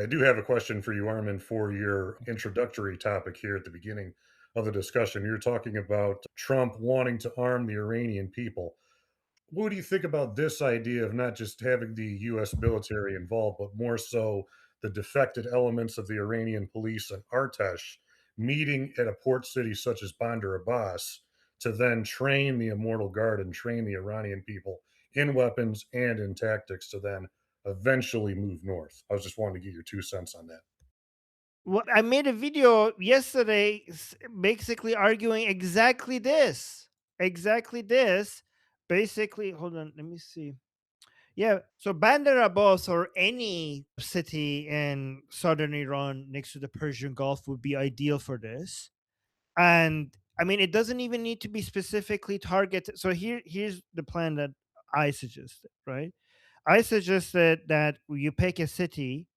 I do have a question for you, Armin, for your introductory topic here at the beginning of the discussion. You're talking about Trump wanting to arm the Iranian people. What do you think about this idea of not just having the US military involved, but more so the defected elements of the Iranian police and Artesh meeting at a port city such as Bandar Abbas to then train the Immortal Guard and train the Iranian people in weapons and in tactics to then eventually move north? I was just wanting to get your 2 cents on that. What I made a video yesterday basically arguing exactly this. Exactly this. Basically, hold on, let me see. Yeah, so Bandar Abbas or any city in southern Iran next to the Persian Gulf would be ideal for this. And I mean, it doesn't even need to be specifically targeted. So here's the plan that I suggested, right? I suggested that you pick a city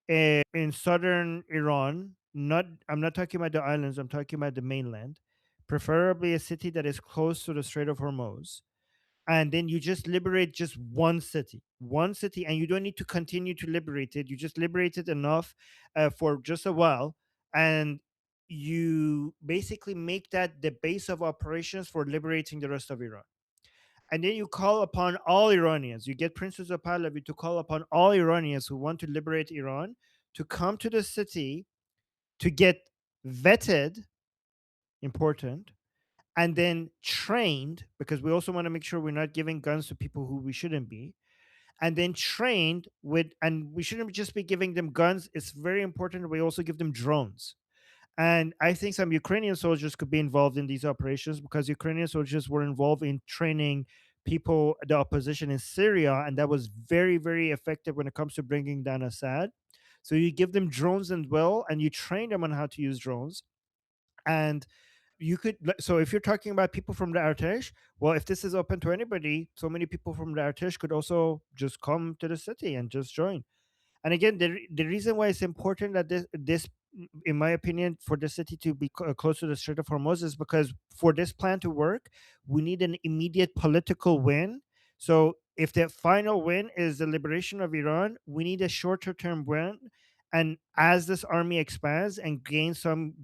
in southern Iran. Not, I'm not talking about the islands. I'm talking about the mainland. Preferably a city that is close to the Strait of Hormuz, and then you just liberate just one city, and you don't need to continue to liberate it. You just liberate it enough for just a while, and you basically make that the base of operations for liberating the rest of Iran. And then you call upon all Iranians. You get Prince Reza Pahlavi to call upon all Iranians who want to liberate Iran to come to the city to get vetted, important, and then trained, because we also want to make sure we're not giving guns to people who we shouldn't be, and then trained with, and we shouldn't just be giving them guns. It's very important that we also give them drones. And I think some Ukrainian soldiers could be involved in these operations, because Ukrainian soldiers were involved in training people, the opposition in Syria, and that was very, very effective when it comes to bringing down Assad. So you give them drones as well, and you train them on how to use drones. And you could, so if you're talking about people from the Artesh, well, if this is open to anybody, so many people from the Artesh could also just come to the city and just join. And again, the reason why it's important that this, in my opinion, for the city to be close to the Strait of Hormuz is because for this plan to work, we need an immediate political win. So if the final win is the liberation of Iran, we need a shorter term win. And as this army expands and gains some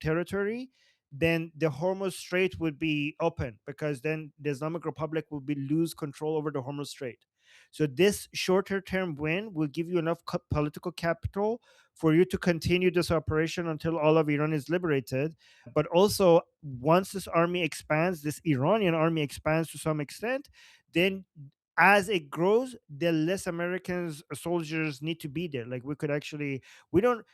territory, then the Hormuz Strait would be open, because then the Islamic Republic will be lose control over the Hormuz Strait. So this shorter term win will give you enough political capital for you to continue this operation until all of Iran is liberated. But also, once this army expands, this Iranian army expands to some extent, then as it grows, the less Americans soldiers need to be there. Like we could actually, we don't,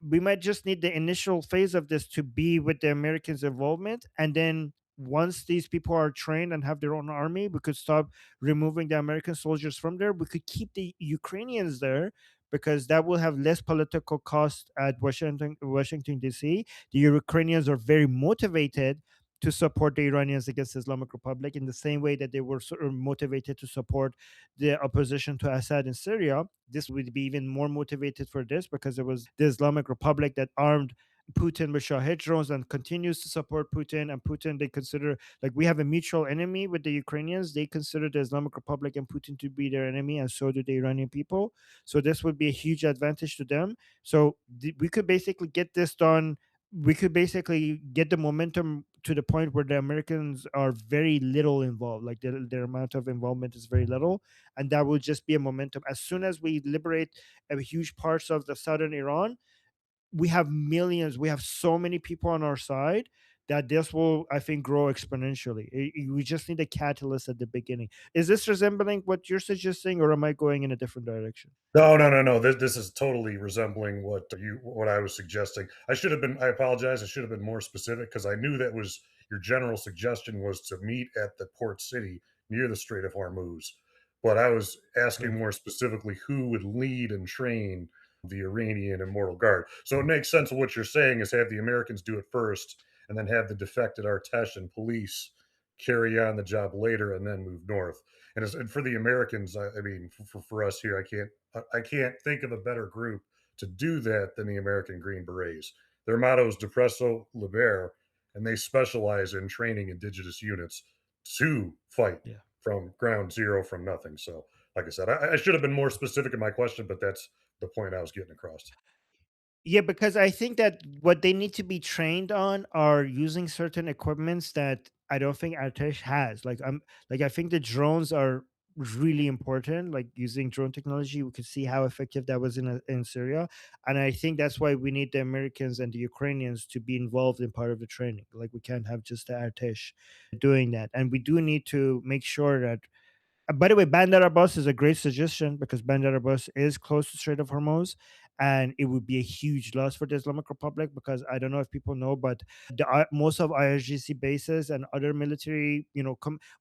we might just need the initial phase of this to be with the Americans' involvement, and then once these people are trained and have their own army, we could stop removing the American soldiers from there. We could keep the Ukrainians there, because that will have less political cost at Washington D.C. The Ukrainians are very motivated to support the Iranians against the Islamic Republic in the same way that they were sort of motivated to support the opposition to Assad in Syria. This would be even more motivated for this, because it was the Islamic Republic that armed Putin with Shahed drones and continues to support Putin. And Putin, they consider, like, we have a mutual enemy with the Ukrainians. They consider the Islamic Republic and Putin to be their enemy, and so do the Iranian people. So this would be a huge advantage to them. So we could basically get this done. We could basically get the momentum to the point where the Americans are very little involved, like their amount of involvement is very little, and that will just be a momentum. As soon as we liberate a huge parts of the southern Iran, we have millions, we have so many people on our side that this will, I think, grow exponentially. We just need a catalyst at the beginning. Is this resembling what you're suggesting, or am I going in a different direction? No, no, no, no. This is totally resembling what I was suggesting. I should have been. I apologize. I should have been more specific because I knew that was your general suggestion was to meet at the port city near the Strait of Hormuz. But I was asking Correct. more specifically who would lead and train the Iranian Immortal Guard. So it makes sense of what you're saying is have the Americans do it first, and then have the defected Artesh and police carry on the job later, and then move north. And for the Americans, I mean, for us here, I can't think of a better group to do that than the American Green Berets. Their motto is Depresso Libere, and they specialize in training indigenous units to fight Yeah. from ground zero from nothing. So, like I said, I should have been more specific in my question, but that's the point I was getting across. Yeah, because I think that what they need to be trained on are using certain equipments that I don't think Artesh has. Like I think the drones are really important. Like using drone technology, we could see how effective that was in Syria, and I think that's why we need the Americans and the Ukrainians to be involved in part of the training. Like we can't have just the Artesh doing that, and we do need to make sure that by the way, Bandar Abbas is a great suggestion because Bandar Abbas is close to Strait of Hormuz, and it would be a huge loss for the Islamic Republic because I don't know if people know, but most of IRGC bases and other military,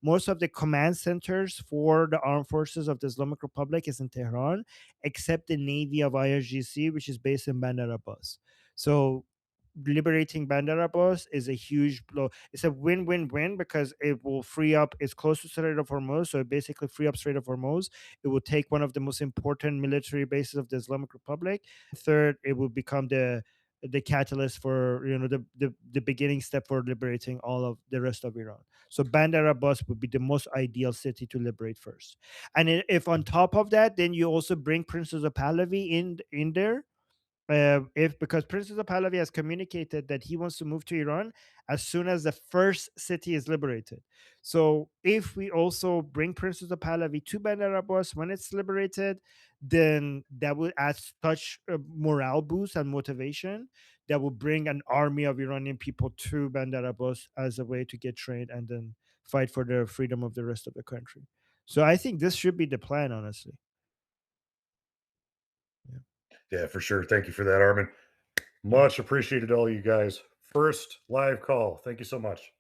most of the command centers for the armed forces of the Islamic Republic is in Tehran, except the Navy of IRGC, which is based in Bandar Abbas. So liberating Bandar Abbas is a huge blow. It's a win-win-win because it will free up. It's close to Strait of Hormuz, so it basically free up Strait of Hormuz. It will take one of the most important military bases of the Islamic Republic. Third, it will become the catalyst for the beginning step for liberating all of the rest of Iran. So Bandar Abbas would be the most ideal city to liberate first. And if on top of that, then you also bring Prince Reza Pahlavi in there, if because Prince of Pahlavi has communicated that he wants to move to Iran as soon as the first city is liberated. So if we also bring Prince of Pahlavi to Bandar Abbas when it's liberated, then that will add such a morale boost and motivation that will bring an army of Iranian people to Bandar Abbas as a way to get trained and then fight for the freedom of the rest of the country. So I think this should be the plan, honestly. Yeah. Yeah, for sure. Thank you for that, Armin. Yeah. Much appreciated, all you guys. First live call. Thank you so much.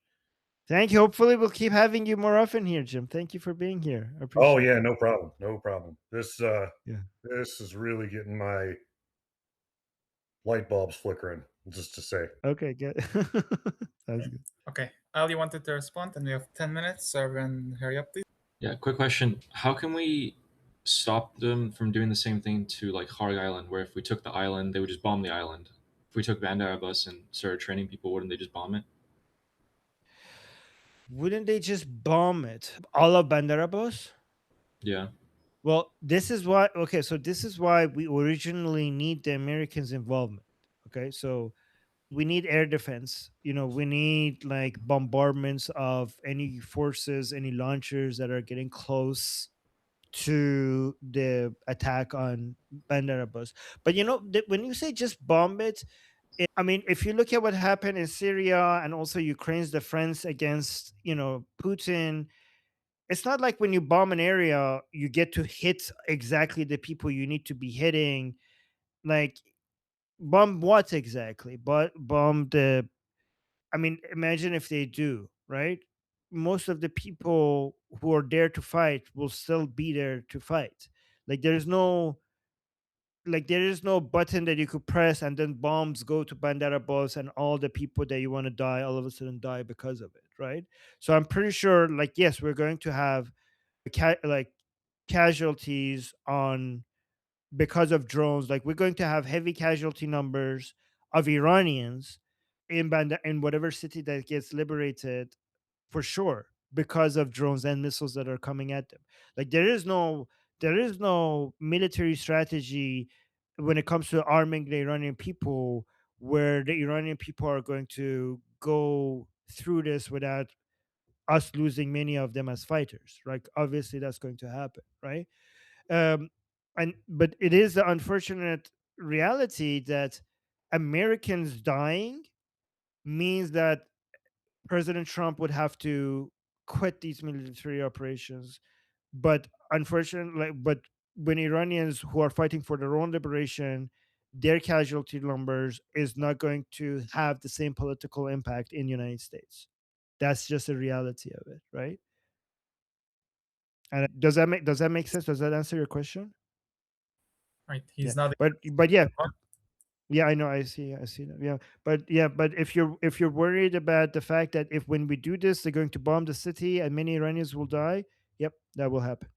Thank you. Hopefully, we'll keep having you more often here, Jim. Thank you for being here. I Oh appreciate yeah, it. no problem. No problem. Yeah. This is really getting my light bulbs flickering, just to say. Okay, good. Sounds Okay. good. Okay. Ali wanted to respond, and we have 10 minutes. So everyone, hurry up, please. Yeah, quick question. How can we stop them from doing the same thing to like Harg Island, where if we took the island, they would just bomb the island? If we took Bandar Abbas and started training people, wouldn't they just bomb it? Wouldn't they just bomb it? All of Bandar Abbas? Yeah. Well, this is why. Okay, so this is why we originally need the Americans' involvement. Okay, so we need air defense. We need like bombardments of any forces, any launchers that are getting close to the attack on Bandar Abbas. But when you say just bomb it, I mean, if you look at what happened in Syria and also Ukraine's defense against, Putin, it's not like when you bomb an area, you get to hit exactly the people you need to be hitting. Like, bomb what exactly? But bomb the, I mean, imagine if they do, right? Most of the people who are there to fight will still be there to fight. Like, there is no button that you could press and then bombs go to Bandar Abbas and all the people that you want to die all of a sudden die because of it, right? So I'm pretty sure, like, yes, we're going to have like casualties on because of drones. Like, we're going to have heavy casualty numbers of Iranians in whatever city that gets liberated, for sure, because of drones and missiles that are coming at them. Like, there is no military strategy when it comes to arming the Iranian people where the Iranian people are going to go through this without us losing many of them as fighters. Like, obviously that's going to happen, right? um but it is the unfortunate reality that Americans dying means that President Trump would have to quit these military operations. But unfortunately, but when Iranians who are fighting for their own liberation, their casualty numbers is not going to have the same political impact in the United States. That's just a reality of it, right? And does that make sense? Does that answer your question? Right. Yeah. He's not. But yeah, yeah, I know. I see that. But if you're worried about the fact that if when we do this, they're going to bomb the city and many Iranians will die, yep, that will happen.